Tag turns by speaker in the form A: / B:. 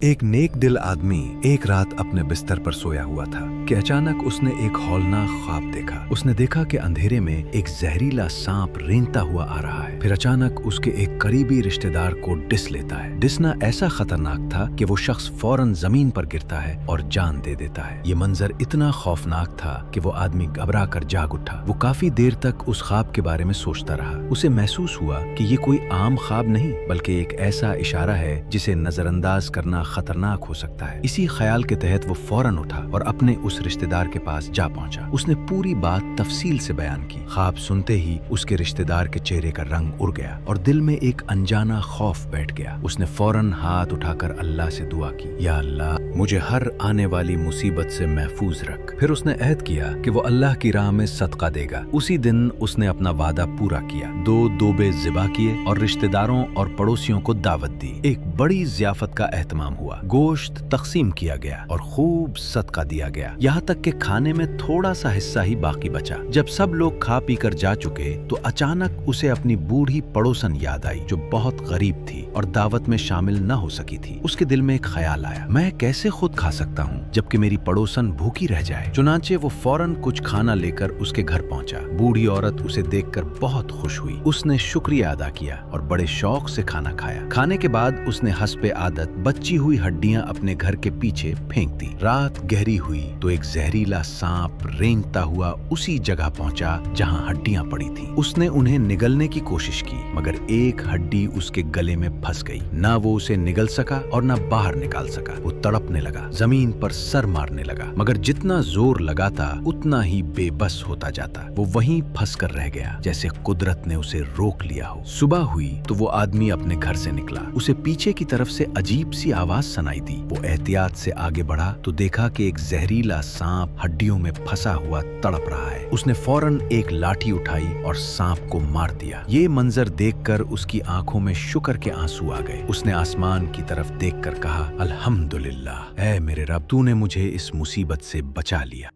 A: ایک نیک دل آدمی ایک رات اپنے بستر پر سویا ہوا تھا کہ اچانک اس نے ایک ہولناک خواب دیکھا۔ اس نے دیکھا کہ اندھیرے میں ایک زہریلا سانپ رینگتا ہوا آ رہا ہے، پھر اچانک اس کے ایک قریبی رشتہ دار کو ڈس لیتا ہے۔ ڈسنا ایسا خطرناک تھا کہ وہ شخص فوراً زمین پر گرتا ہے اور جان دے دیتا ہے۔ یہ منظر اتنا خوفناک تھا کہ وہ آدمی گھبرا کر جاگ اٹھا۔ وہ کافی دیر تک اس خواب کے بارے میں سوچتا رہا۔ اسے محسوس ہوا کہ یہ کوئی عام خواب نہیں بلکہ ایک ایسا اشارہ ہے جسے نظر انداز کرنا خطرناک ہو سکتا ہے۔ اسی خیال کے تحت وہ فوراً اٹھا اور اپنے اس رشتہ دار کے پاس جا پہنچا۔ اس نے پوری بات تفصیل سے بیان کی۔ خواب سنتے ہی اس کے رشتہ دار کے چہرے کا رنگ اڑ گیا اور دل میں ایک انجانا خوف بیٹھ گیا۔ اس نے فوراً ہاتھ اٹھا کر اللہ سے دعا کی، یا اللہ مجھے ہر آنے والی مصیبت سے محفوظ رکھ۔ پھر اس نے عہد کیا کہ وہ اللہ کی راہ میں صدقہ دے گا۔ اسی دن اس نے اپنا وعدہ پورا کیا، 2 دوبے ذبح کیے اور رشتہ داروں اور پڑوسیوں کو دعوت دی۔ ایک بڑی ضیافت کا اہتمام ہوا، گوشت تقسیم کیا گیا اور خوب صدقہ دیا گیا، یہاں تک کہ کھانے میں تھوڑا سا حصہ ہی باقی بچا۔ جب سب لوگ کھا پی کر جا چکے تو اچانک اسے اپنی بوڑھی پڑوسن یاد آئی جو بہت غریب تھی اور دعوت میں شامل نہ ہو سکی تھی۔ اس کے دل میں ایک خیال آیا، میں کیسے خود کھا سکتا ہوں جبکہ میری پڑوسن بھوکی رہ جائے۔ چنانچہ وہ فوراً کچھ کھانا لے کر اس کے گھر پہنچا۔ بوڑھی عورت اسے دیکھ کر بہت خوش ہوئی۔ اس نے شکریہ ادا کیا اور بڑے شوق سے کھانا کھایا۔ کھانے کے بعد اس نے حسب عادت بچی ہوئی ہڈیاں اپنے گھر کے پیچھے پھینک دی۔ رات گہری ہوئی تو ایک زہریلا سانپ رینگتا ہوا اسی جگہ پہنچا جہاں ہڈیاں پڑی تھیں۔ اس نے انہیں نگلنے کی کوشش کی مگر ایک ہڈی اس کے گلے میں پھنس گئی۔ نہ وہ اسے نگل سکا اور نہ باہر نکال سکا۔ وہ تڑپنے لگا، زمین پر سر مارنے لگا، مگر جتنا زور لگاتا اتنا ہی بے بس ہوتا جاتا۔ وہ وہیں پھنس کر رہ گیا جیسے قدرت نے اسے روک لیا ہو۔ صبح ہوئی تو وہ آدمی اپنے گھر سے نکلا۔ اسے پیچھے کی طرف سے عجیب سی آواز سنائی دی۔ وہ احتیاط سے آگے بڑھا تو دیکھا کہ ایک زہریلا سانپ ہڈیوں میں پھنسا ہوا تڑپ رہا ہے۔ اس نے فوراً ایک لاٹھی اٹھائی اور سانپ کو مار دیا۔ یہ منظر دیکھ کر اس کی آنکھوں میں شکر کے آنسو آ گئے۔ اس نے آسمان کی طرف دیکھ کر کہا، الحمدللہ، اے میرے رب، تو نے مجھے اس مصیبت سے بچا لیا۔